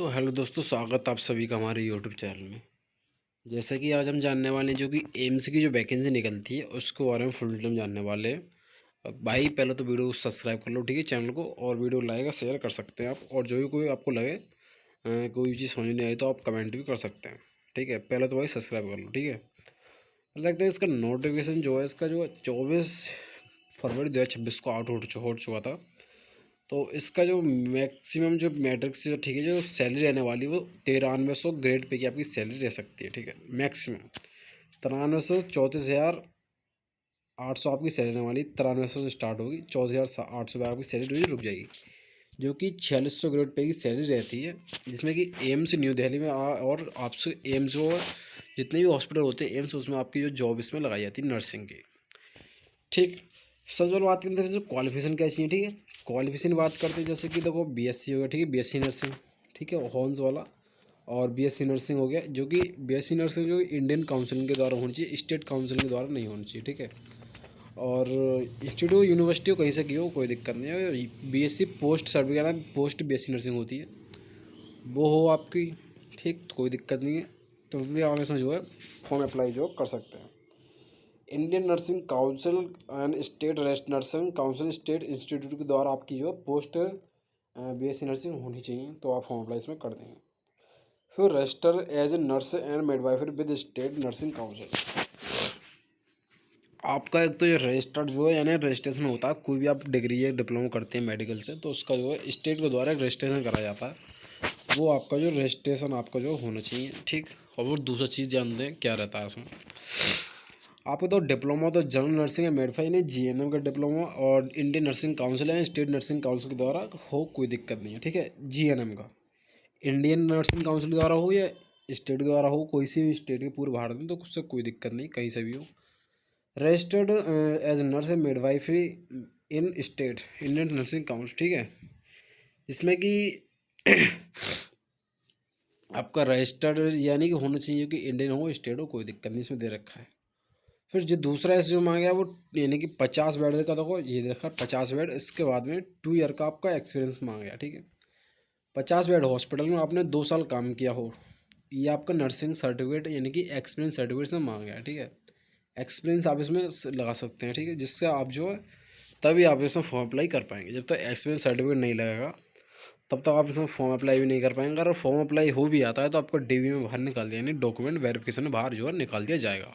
तो हेलो दोस्तों, स्वागत आप सभी का हमारे यूट्यूब चैनल में। जैसा कि आज हम जानने वाले हैं जो कि एम्स की जो वैकेंसी निकलती है उसके बारे में फुल डिटेल जानने वाले हैं। अब भाई पहले तो वीडियो को सब्सक्राइब कर लो, ठीक है, चैनल को, और वीडियो लाइक और शेयर कर सकते हैं आप। और जो भी कोई आपको लगे कोई चीज़ समझ नहीं आई तो आप कमेंट भी कर सकते हैं, ठीक है। पहले तो भाई सब्सक्राइब कर लो, ठीक है। लगता है इसका नोटिफिकेशन जो है इसका जो 24 फरवरी 2026 को आउट हो चुका था। तो इसका जो मैक्सिमम जो मैट्रिक्स जो, ठीक है, जो सैलरी रहने वाली वो 9300 ग्रेड पे की आपकी सैलरी रह सकती है, ठीक है। मैक्सिमम 9300 34,800 आपकी सैलरी रहने वाली, 9300 से स्टार्ट होगी, 14,800 पे आपकी सैलरी रुक जाएगी, जो कि 4600 ग्रेड पे की सैलरी रहती है। जिसमें कि एम्स न्यू दिल्ली में और आपसे एम्स वो जितने भी हॉस्पिटल होते हैं एम्स, उसमें आपकी जो जॉब इसमें लगाई जाती है नर्सिंग की, ठीक। सबसे पहले बात करते हैं क्वालिफिकेशन क्या चाहिए, ठीक है। क्वालिफिकेशन बात करते हैं जैसे कि देखो बीएससी हो गया, ठीक है, बीएससी नर्सिंग, ठीक है, हॉर्न्स वाला। और बीएससी नर्सिंग हो गया, जो कि बीएससी नर्सिंग जो इंडियन काउंसिलिंग के द्वारा होनी चाहिए, स्टेट काउंसिलिंग के द्वारा नहीं होनी चाहिए, ठीक है। और इंस्टीट्यूट यूनिवर्सिटी हो कहीं से की हो कोई दिक्कत नहीं है। BSc post certificate post BSc nursing होती है, वो हो आपकी, ठीक, तो कोई दिक्कत नहीं है। तो भी आप इसमें जो है फॉर्म अप्लाई जो कर सकते हैं। Indian nursing council and state rest nursing council state institute के द्वारा आपकी जो पोस्ट बीएससी नर्सिंग होनी चाहिए, तो आप फॉर्म अप्लाई इसमें कर देंगे। फिर register as a nurse and midwifery with state nursing council. आपका एक तो ये रजिस्टर्ड जो है यानी रजिस्ट्रेशन होता है, कोई भी आप डिग्री या डिप्लोमा करते हैं मेडिकल से, तो उसका जो है स्टेट के द्वारा रजिस्ट्रेशन कराया जाता है। वो आपका जो रजिस्ट्रेशन आपका जो होना चाहिए, ठीक। और वो दूसरा चीज़ जान दें क्या रहता है उसमें। आपको तो डिप्लोमा तो जनरल नर्सिंग या मेडफाई ने जीएनएम का डिप्लोमा और इंडियन नर्सिंग काउंसिल है स्टेट नर्सिंग काउंसिल के द्वारा हो, कोई दिक्कत नहीं है, ठीक है। जीएनएम का इंडियन नर्सिंग काउंसिल के द्वारा हो या स्टेट के द्वारा हो, कोई सी भी स्टेट के पूरे भारत में, तो उससे कोई दिक्कत नहीं, कहीं से भी हो। Registered as nurse and midwifery in state Indian nursing council, ठीक है। जिसमें कि आपका रजिस्टर्ड यानी कि होना चाहिए कि इंडियन हो स्टेट हो, कोई दिक्कत नहीं, इसमें दे रखा है। फिर जो दूसरा ऐसे जो मांगा है वो यानी कि 50 बेड का, देखो ये देखा 50 बेड, इसके बाद में 2 ईयर का आपका एक्सपीरियंस मांगा गया, ठीक है। 50 बेड हॉस्पिटल में आपने 2 साल काम किया हो, ये आपका नर्सिंग सर्टिफिकेट यानी कि एक्सपीरियंस सर्टिफिकेट में मांगा गया, ठीक है। एक्सपीरियंस आप इसमें लगा सकते हैं, ठीक है, जिससे आप जो है तभी आप इसमें फॉर्म अप्लाई कर पाएंगे। जब तक एक्सपीरियंस सर्टिफिकेट नहीं लगेगा तब तक आप इसमें फॉर्म अप्लाई भी नहीं कर पाएंगे। अगर फॉर्म अप्लाई हो भी आता है तो आपको डीवी में बाहर निकाल दिया, यानी डॉक्यूमेंट वेरिफिकेशन में बाहर जो है निकाल दिया जाएगा।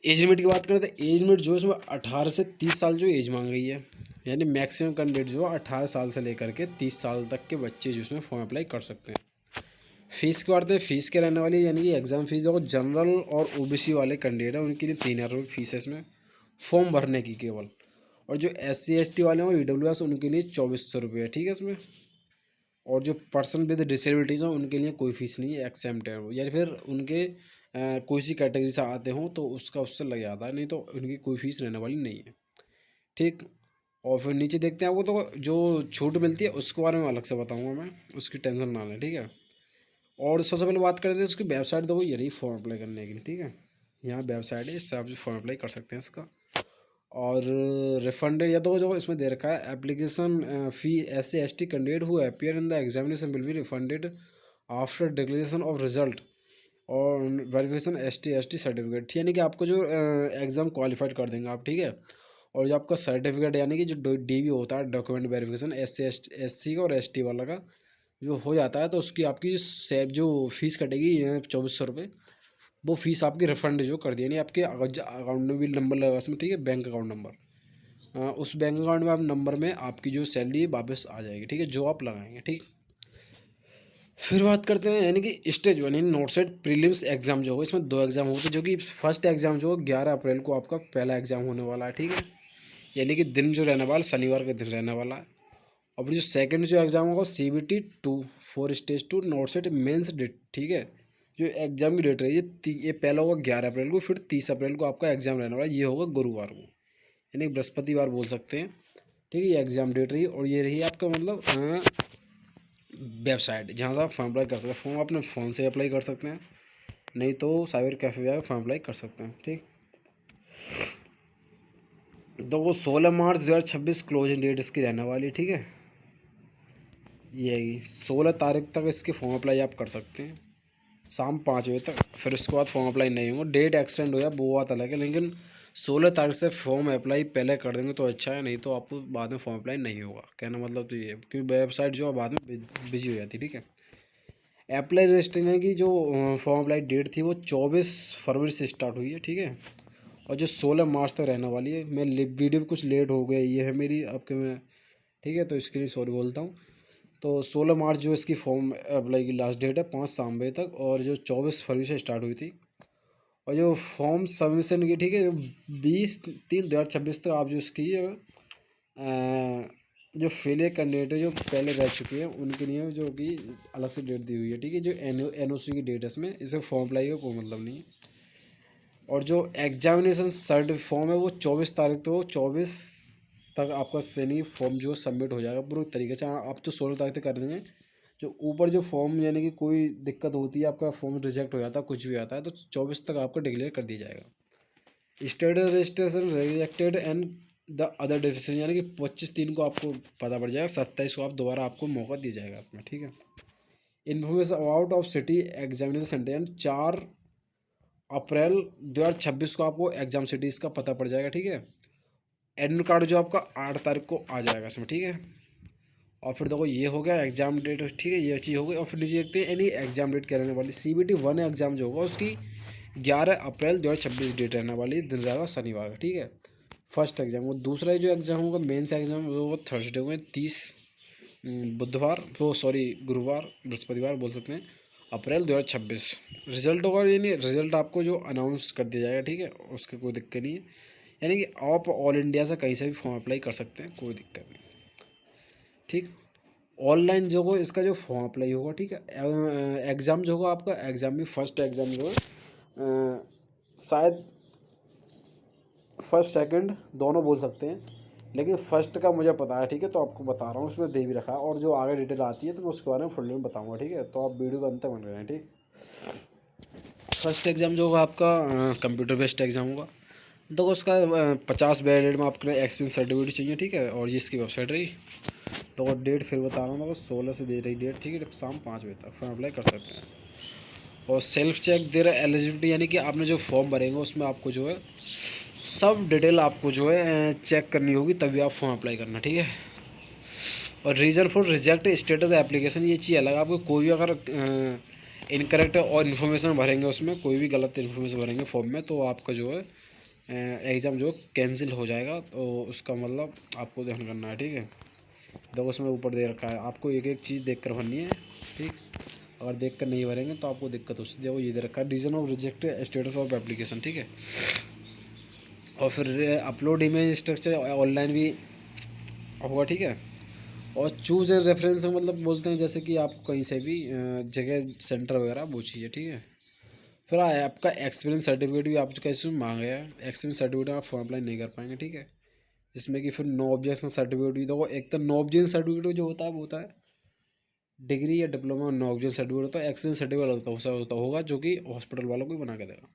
एज लिमिट की बात करें तो एज लिमिट जो है इसमें 18 से 30 साल जो एज मांग रही है, यानी मैक्सिमम कैंडिडेट जो है 18 साल से लेकर के 30 साल तक के बच्चे जो इसमें फॉर्म अप्लाई कर सकते हैं। फीस की बात है, फीस के रहने वाली यानी कि एग्ज़ाम फीस देखो, जनरल और ओबीसी वाले कैंडिडेट हैं उनके लिए 3,000 रुपये फीस है इसमें फॉर्म भरने की केवल। और जो SC ST वाले हैं और EWS उनके लिए 2,400 रुपये है, ठीक है इसमें। और जो पर्सन विद डिसेबिलिटीज़ हैं उनके लिए कोई फीस नहीं है, एक्सेम्प्ट है वो, या फिर उनके कोई सी कैटेगरी से आते हों तो उसका उससे लग जाता है, नहीं तो उनकी कोई फीस रहने वाली नहीं है, ठीक। और फिर नीचे देखते हैं, वो तो जो छूट मिलती है उसके बारे में अलग से बताऊंगा मैं, उसकी टेंशन ना लें, ठीक है। और सबसे पहले बात करते हैं उसकी वेबसाइट, देखो ये रही फॉर्म अप्लाई करने की, ठीक है। यहाँ वेबसाइट है, इससे आप फॉर्म अप्लाई कर सकते हैं इसका। और रिफंडेड या तो जो इसमें दे रखा है application fee SC ST candidate who appear in the examination will be refunded after declaration of result और वेरिफिकेशन ST ST सर्टिफिकेट, यानी कि आपको जो एग्ज़ाम क्वालिफाइड कर देंगे आप, ठीक है। और जो आपका सर्टिफिकेट यानी कि जो DV होता है डॉक्यूमेंट वेरिफिकेशन SC का और ST वाला का जो हो जाता है, तो उसकी आपकी जो फीस कटेगी 2,400 रुपये, वो फीस आपकी रिफंड जो कर दी, यानी आपके अकाउंट में भी नंबर लगा उसमें, ठीक है, बैंक अकाउंट नंबर। उस बैंक अकाउंट में आप नंबर में आपकी जो सैलरी वापस आ जाएगी, ठीक है, जो आप लगाएंगे, ठीक। फिर बात करते हैं यानी कि स्टेज 1 यानी नोट सेट प्रीलिम्स एग्जाम जो होगा, इसमें 2 एग्जाम होते हैं, जो कि फर्स्ट एग्जाम जो 11 अप्रैल को आपका पहला एग्जाम होने वाला है, ठीक है। यानी कि दिन जो रहने वाला शनिवार का दिन रहने वाला है। और जो सेकंड जो एग्ज़ाम होगा CBT 2 for stage 2 NORCET mains date, ठीक है। जो एग्ज़ाम की डेट रही है ये पहला होगा 11 अप्रैल को, फिर 30 अप्रैल को आपका एग्ज़ाम रहने वाला है, ये होगा गुरुवार को, यानी बृहस्पतिवार बोल सकते हैं, ठीक है। ये एग्ज़ाम डेट रही और ये रही आपका मतलब वेबसाइट जहाँ से आप फॉर्म अप्लाई कर सकते हैं। फॉर्म अपने फ़ोन से अप्लाई कर सकते हैं, नहीं तो साइबर कैफ़े जाकर फॉर्म अप्लाई कर सकते हैं, ठीक। तो वो 16 मार्च 2026 क्लोजिंग डेट इसकी रहने वाली, ठीक है। ये 16 तारीख तक इसके फॉर्म अप्लाई आप कर सकते हैं, शाम 5 बजे तक। फिर उसके बाद फॉर्म अप्लाई नहीं होगा, डेट एक्सटेंड हो जाए वो बात अलग है, लेकिन 16 तारीख से फॉर्म अप्लाई पहले कर देंगे तो अच्छा है, नहीं तो आपको बाद में फॉर्म अप्लाई नहीं होगा। कहना मतलब तो ये है, क्योंकि वेबसाइट जो है बाद में बिजी हो जाती है, ठीक है। अप्लाई रजिस्ट्रेशन की जो फॉर्म अप्लाई डेट थी वो 24 फरवरी से स्टार्ट हुई है, ठीक है। और जो 16 मार्च तक रहने वाली है। मैं वीडियो कुछ लेट हो गया, ये है मेरी आपके में, ठीक है, तो इसके लिए सॉरी बोलता हूँ। तो 16 मार्च जो इसकी फॉर्म अप्लाई की लास्ट डेट है, 5 शाम बजे तक, और जो 24 फरवरी से स्टार्ट हुई थी। और जो फॉर्म सबमिशन की, ठीक है, 20/3/2026 तक आप जो इसकी जो फेलियर कैंडिडेट है जो पहले रह चुके हैं उनके लिए जो कि अलग से डेट दी हुई है, ठीक है। जो NOC की डेट है इसमें, इसे फॉर्म अप्लाई का कोई मतलब नहीं है। और जो एग्जामिनेशन सर्टिफिकेट फॉर्म है वो 24 तारीख तो 24 तक आपका सैनी फॉर्म जो सबमिट हो जाएगा पूरी तरीके से। आप तो 16 तारीख तक कर देंगे। जो ऊपर जो फॉर्म यानी कि कोई दिक्कत होती है, आपका फॉर्म रिजेक्ट हो जाता है, कुछ भी आता है, तो 24 तक आपको डिक्लेयर कर दिया जाएगा। Status registration rejected and the other decision, यानी कि 25/3 को आपको पता पड़ जाएगा, 27 को आप दोबारा आपको मौका दिया जाएगा इसमें, ठीक है। Information about of city examination centre, यानी 4 अप्रैल 2026 को आपको एग्जाम सिटीज़ का पता पड़ जाएगा, ठीक है। एडमिट कार्ड जो आपका 8 तारीख को आ जाएगा इसमें, ठीक है। और फिर देखो ये हो गया एग्जाम डेट, ठीक है, ये चीज़ हो गई। और फिर नीचे देखते हैं एनी एग्जाम डेट क्या रहने वाली। CBT 1 एग्जाम जो होगा उसकी 11 अप्रैल 2026 डेट रहने वाली, दिन रहेगा शनिवार का, ठीक है, फर्स्ट एग्जाम। वो दूसरा जो एग्ज़ाम होगा मेंस एग्जाम वो थर्सडे को है, 30 बुधवार, वो सॉरी गुरुवार बृहस्पतिवार बोल सकते हैं, अप्रैल 2026। रिजल्ट होगा, यानी रिजल्ट आपको जो अनाउंस कर दिया जाएगा, ठीक है, उसकी कोई दिक्कत नहीं है। यानी कि आप ऑल इंडिया से कहीं से भी फॉर्म अप्लाई कर सकते हैं, कोई दिक्कत नहीं, ठीक। ऑनलाइन जो होगा इसका जो फॉर्म अप्लाई होगा, ठीक है। एग्ज़ाम जो होगा आपका, एग्ज़ाम भी फर्स्ट एग्ज़ाम जो है शायद फर्स्ट सेकंड दोनों बोल सकते हैं, लेकिन फर्स्ट का मुझे पता है, ठीक है, तो आपको बता रहा हूँ, उसमें दे भी रखा है। और जो आगे डिटेल आती है तो मैं उसके बारे में फुल में बताऊँगा, ठीक है, तो आप वीडियो का अंत तक बन रहे हैं, ठीक। फर्स्ट एग्ज़ाम जो होगा आपका कंप्यूटर बेस्ड एग्ज़ाम होगा। देखो उसका 50 बैलेट में आपके एक्सपीरियंस सर्टिफिकेट चाहिए, ठीक है। और ये इसकी वेबसाइट रही, तो डेट फिर बता रहा हूँ मैं, 16 से दे रही डेट, ठीक है, शाम 5 बजे तक फॉर्म अप्लाई कर सकते हैं। और सेल्फ चेक दे रहा है एलिजिबिलिटी, यानी कि आपने जो फॉर्म भरेंगे उसमें आपको जो है सब डिटेल आपको जो है चेक करनी होगी, तभी आप फॉर्म अप्लाई करना, ठीक है। और reason for reject status application, ये चीज़ अलग, आपको कोई भी अगर इनकरेक्ट और इन्फॉर्मेशन भरेंगे, उसमें कोई भी गलत इन्फॉर्मेशन भरेंगे फॉर्म में, तो आपका जो है एग्ज़ाम जो कैंसिल हो जाएगा। तो उसका मतलब आपको ध्यान करना है, ठीक है। देखो उसमें ऊपर दे रखा है, आपको एक एक चीज़ देख कर भरनी है, ठीक। अगर देख कर नहीं भरेंगे तो आपको दिक्कत हो सकती है। देखो ये दे रखा है, reason of reject status of application, ठीक है। और फिर अपलोड इमेज स्ट्रक्चर ऑनलाइन भी होगा, ठीक है। और चूज़ एंड रेफरेंस मतलब बोलते हैं जैसे कि आप कहीं से भी जगह सेंटर वगैरह वो चाहिए, ठीक है। फिर आपका एक्सपीरियंस सर्टिफिकेट भी आप जो कैसे मांगा है, एक्सपीरियंस सर्टिफिकेट आप फॉर्म अप्लाई नहीं कर पाएंगे, ठीक है। जिसमें कि फिर नो ऑब्जेक्शन सर्टिफिकेट भी, देखो एक तो नो ऑब्जेक्शन सर्टिफिकेट जो होता है वो होता है डिग्री या डिप्लोमा, नो ऑब्जेक्शन सर्टिफिकेट होता है, एक्सपीरियंस सर्टिफिकेट होगा जो कि हॉस्पिटल वालों को ही बना के देगा।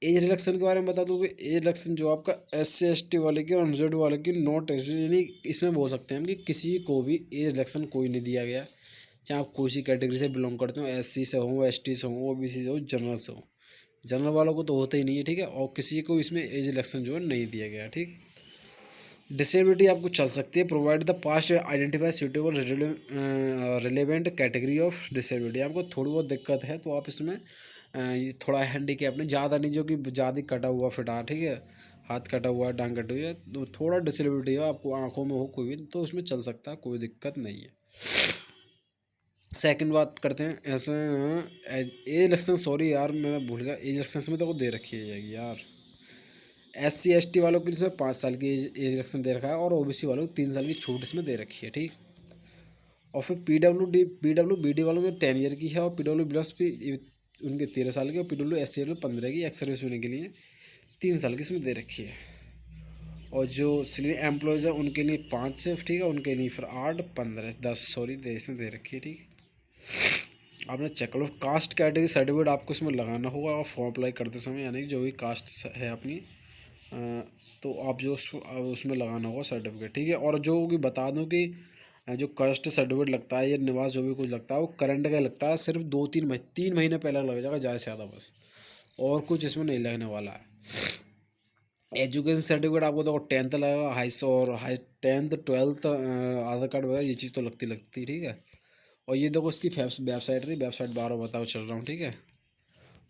एज रिलैक्सन के बारे में बता दूँ कि एज रिलैक्सन जो आपका SC ST वाले की और अनरिजर्व वाले की नॉट एलिजिबल, यानी इसमें बोल सकते हैं हम कि किसी को भी एज रिलैक्सन कोई नहीं दिया गया, चाहे आप कोई सी कैटेगरी से बिलोंग करते हो, SC से हो, ST से हो, OBC से हो, जनरल से हो। जनरल वालों को तो होता ही नहीं है, ठीक है। और किसी को इसमें एज रिलैक्सन जो है नहीं दिया गया, ठीक। डिसेबिलिटी आपको चल सकती है, provide the past identify suitable relevant category of disability. आपको थोड़ी बहुत दिक्कत है तो आप इसमें ये थोड़ा हैंडीकैप नहीं, ज़्यादा नहीं जो कि ज़्यादा कटा हुआ फिटा, ठीक है, हाथ कटा हुआ, टांग कटी हुई है, तो थोड़ा डिसेबिलिटी है आपको, आंखों में हो कोई भी, तो उसमें चल सकता है, कोई दिक्कत नहीं है। सेकंड बात करते हैं ऐसे एज इलेक्शन, सॉरी यार मैं भूल गया, एज इलेक्शन में तो को दे रखी है यार। SC ST वालों के लिए 5 साल की एज इलेक्शन दे रखा है, और OBC वालों को 3 साल की छूट इसमें दे रखी है, ठीक। और फिर PWBD वालों को 10 ईयर की है, और PWBS भी उनके 13 साल की, और PWSC वालों 15 की एक्स सर्विस होने के लिए 3 साल की इसमें दे रखी है। और जो सीनियर एम्प्लॉयज़ हैं उनके लिए 5 से, ठीक है, उनके लिए फिर 8, 15, 10 सॉरी दे इसमें दे रखी है, ठीक है। आपने चेक करो, कास्ट कैटेगरी सर्टिफिकेट आपको इसमें लगाना होगा आप फॉर्म अप्लाई करते समय, यानी जो भी कास्ट है अपनी तो आप जो उसमें लगाना होगा सर्टिफिकेट, ठीक है। और जो कि बता दूं कि जो कास्ट सर्टिफिकेट लगता है या निवास जो भी कुछ लगता है वो करंट का लगता है, सिर्फ 3 महीने पहले लग जाएगा ज़्यादा से ज़्यादा बस, और कुछ इसमें नहीं लगने वाला है। एजुकेशन सर्टिफिकेट आपको देखो 10th लगेगा, हाई 10th 12th आधार कार्ड वगैरह ये चीज़ तो लगती, ठीक है। और ये देखो इसकी वेबसाइट रही, वेबसाइट बार बताओ चल रहा हूँ, ठीक है।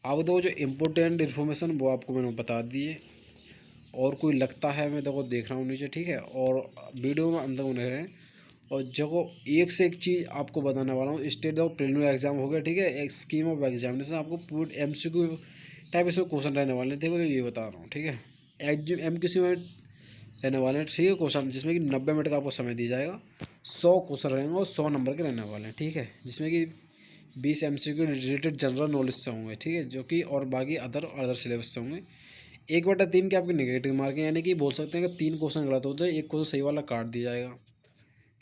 आपको देखो जो इम्पोर्टेंट इन्फॉर्मेशन वो आपको मैंने बता दी है, और कोई लगता है मैं देखो देख रहा हूँ नीचे, ठीक है। और वीडियो में अंदर बने रहें, और जो एक से एक चीज़ आपको बताने वाला हूँ। स्टेट देखो प्रीलिमिनरी एग्जाम हो गया, ठीक है। एक स्कीम ऑफ एग्जामिनेशन आपको पूरी MCQ टाइप इसमें क्वेश्चन रहने वाले हैं, देखो तो ये बता रहा हूँ, ठीक है। MCQ में रहने वाले हैं, ठीक है क्वेश्चन, जिसमें कि 90 मिनट का आपको समय दिया जाएगा। 100 क्वेश्चन रहेंगे और 100 नंबर के रहने वाले हैं, ठीक है। जिसमें कि 20 MCQ रिलेटेड जनरल नॉलेज से होंगे, ठीक है, जो कि और बाकी अदर सिलेबस से होंगे। 1/3 के आपके नेगेटिव मार्क हैं, यानी कि बोल सकते हैं कि 3 क्वेश्चन गलत होते हैं, एक क्वेश्चन सही वाला काट दिया जाएगा,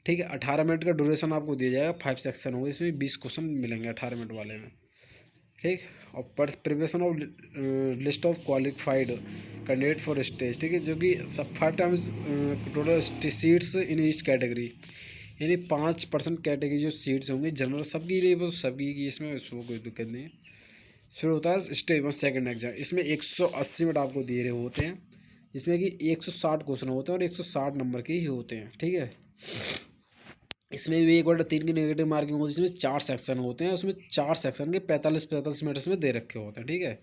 ठीक है। 18 मिनट का ड्यूरेशन आपको दिया जाएगा, 5 सेक्शन होंगे, इसमें 20 क्वेश्चन मिलेंगे 18 मिनट वाले में, ठीक। और preparation of list of qualified candidate for stage, ठीक है, जो कि सब 5 times total seats in each category, यानी 5% कैटेगरी जो सीट्स होंगी जनरल सबकी लिए, वो सबकी की, इसमें कोई दिक्कत नहीं है। फिर होता है स्टेज 1 सेकेंड एग्जाम, इसमें 180 मिनट आपको दे रहे होते हैं, जिसमें कि 160 क्वेश्चन होते हैं और 160 नंबर के ही होते हैं, ठीक है। इसमें भी 1/3 की नेगेटिव मार्किंग होती है, जिसमें 4 सेक्शन होते हैं, उसमें 4 सेक्शन के 45 मिनट इसमें दे रखे होते हैं, ठीक है।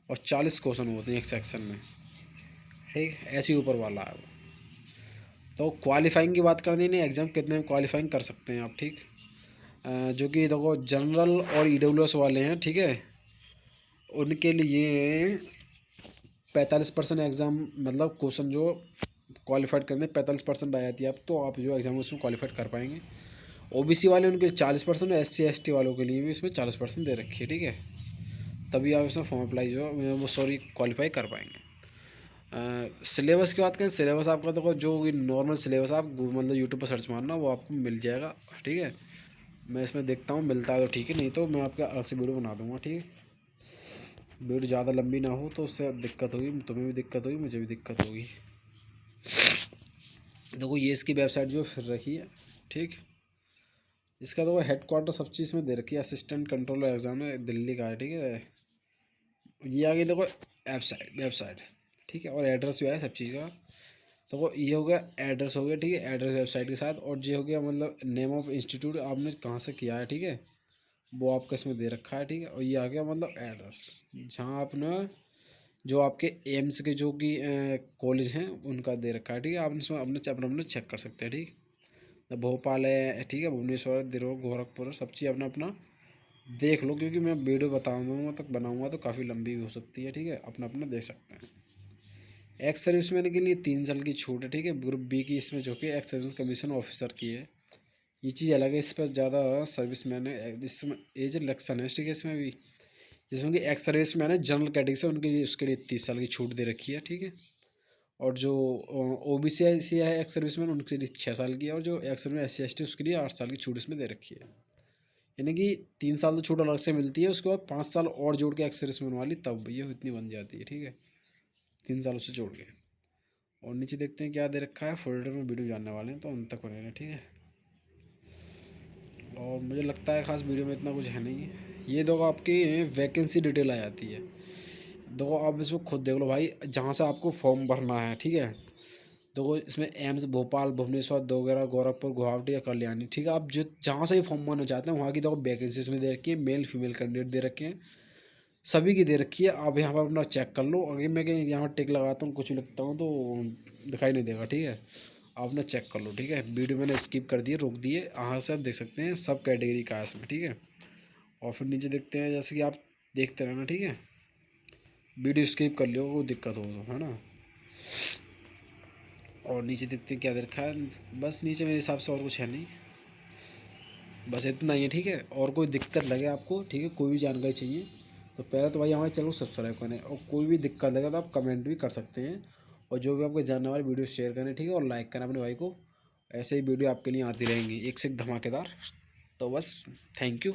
और 40 क्वेश्चन होते हैं एक सेक्शन में, ठीक, ऐसे ही ऊपर वाला है वो। तो क्वालिफाइंग की बात कर दी नहीं, एग्ज़ाम कितने में क्वालिफाइंग कर सकते हैं आप, ठीक। जो कि देखो जनरल और EWS वाले हैं, ठीक है, उनके लिए 45% एग्ज़ाम, मतलब क्वेश्चन जो क्वालिफाइड करने 45% आ जाती है, अब तो आप जो एग्ज़ाम उसमें क्वालिफाइड कर पाएंगे। OBC वाले उनके 40%, SC ST वालों के लिए भी इसमें 40% दे रखी है, ठीक है। तभी आप इसमें फॉर्म अप्लाई जो वो क्वालिफाई कर पाएंगे। सिलेबस की बात करें, सिलेबस आपका देखो जो नॉर्मल सिलेबस आप मतलब यूट्यूब पर सर्च मारना वो आपको मिल जाएगा, ठीक है। मैं इसमें देखता हूँ मिलता है तो ठीक है, नहीं तो मैं आपका अलग से वीडियो बना दूँगा, ठीक है। वीडियो ज़्यादा लंबी ना हो तो उससे दिक्कत होगी, तुम्हें भी दिक्कत होगी, मुझे भी दिक्कत होगी। देखो ये इसकी वेबसाइट जो फिर रखी है, ठीक। इसका देखो हेड क्वार्टर सब चीज़ में दे रखी है, असिस्टेंट कंट्रोलर एग्जाम है, दिल्ली का है, ठीक है। ये आगे देखो वेबसाइट, ठीक है, और एड्रेस भी आया सब चीज़ का। तो ये हो गया एड्रेस, हो गया, ठीक है, एड्रेस वेबसाइट के साथ। और ये हो गया मतलब नेम ऑफ इंस्टीट्यूट आपने कहाँ से किया है, ठीक है, वो आपका इसमें दे रखा है, ठीक है। और ये आ गया मतलब एड्रेस जहाँ आपने जो आपके एम्स के जो कि कॉलेज हैं उनका दे रखा है, ठीक है। आप इसमें अपने चेक कर सकते हैं, ठीक। तो भोपाल है, ठीक है, भुवनेश्वर, दिरोह, गोरखपुर, सब चीज़ अपना अपना देख लो, क्योंकि मैं वीडियो बताऊँगा तक बनाऊँगा तो काफ़ी लंबी भी हो सकती है, ठीक है। अपना अपना देख सकते हैं। एक्स सर्विसमैन के लिए 3 साल की छूट है, ठीक है। ग्रुप बी की इसमें जो कि एक्स सर्विस कमीशन ऑफिसर की है, ये चीज़ अलग है, इस पर ज़्यादा सर्विसमैन है, इसमें एज रिलैक्सन है, ठीक है। इसमें भी जिसमें कि एक्स सर्विसमैन है जनरल कैटेगरी से, उनके लिए उसके लिए 30 साल की छूट दे रखी है, ठीक है। और जो OBC है एक्स सर्विसमैन उनके लिए 6 साल की है, और जो एक्स सर्विस SC ST उसके लिए 8 साल की छूट इसमें दे रखी है। यानी कि 3 साल तो छूट अलग से मिलती है, उसके बाद 5 साल और जोड़ के एक्स सर्विसमैन वाली तब ये इतनी बन जाती है, ठीक है, 3 साल उससे जोड़ के। और नीचे देखते हैं क्या दे रखा है, फोल्डर में वीडियो जानने वाले हैं तो अंत तक बने रहें, ठीक है। और मुझे लगता है खास वीडियो में इतना कुछ है नहीं है। ये देखो आपकी वैकेंसी डिटेल आ जाती है, देखो आप इसमें खुद देख लो भाई, जहाँ से आपको फॉर्म भरना है, ठीक है। देखो इसमें एम्स भोपाल, भुवनेश्वर, दोगरा, गोरखपुर, गुवाहाटी या कल्याणी, ठीक है। आप जो जहाँ से भी फॉर्म भरना चाहते हैं वहाँ की देखो वैकेंसी इसमें दे रखी है, मेल फीमेल कैंडिडेट दे रखे हैं, सभी की दे रखी है। आप यहाँ पर अपना चेक कर लो, अगर मैं कहीं यहाँ टिक लगाता हूँ कुछ लिखता हूँ तो दिखाई नहीं देगा, ठीक है। आप अपना चेक कर लो, ठीक है। वीडियो मैंने स्किप कर दिए, रोक दिए, यहाँ से आप देख सकते हैं सब कैटेगरी का है इसमें, ठीक है। और फिर नीचे देखते हैं, जैसे कि आप देखते रहना, ठीक है। वीडियो स्किप कर लियो कोई दिक्कत हो तो, है ना। और नीचे देखते हैं क्या दे रखा है, बस नीचे मेरे हिसाब से और कुछ है नहीं, बस इतना ही है, ठीक है। और कोई दिक्कत लगे आपको, ठीक है, कोई भी जानकारी चाहिए तो पहले तो भाई हमारे चैनल को सब्सक्राइब करें, और कोई भी दिक्कत लगे तो आप कमेंट भी कर सकते हैं, और जो भी आपको जानने वाली वीडियो शेयर करें, ठीक है, और लाइक करें अपने भाई को। ऐसे ही वीडियो आपके लिए आती रहेंगी एक से एक धमाकेदार। तो बस थैंक यू।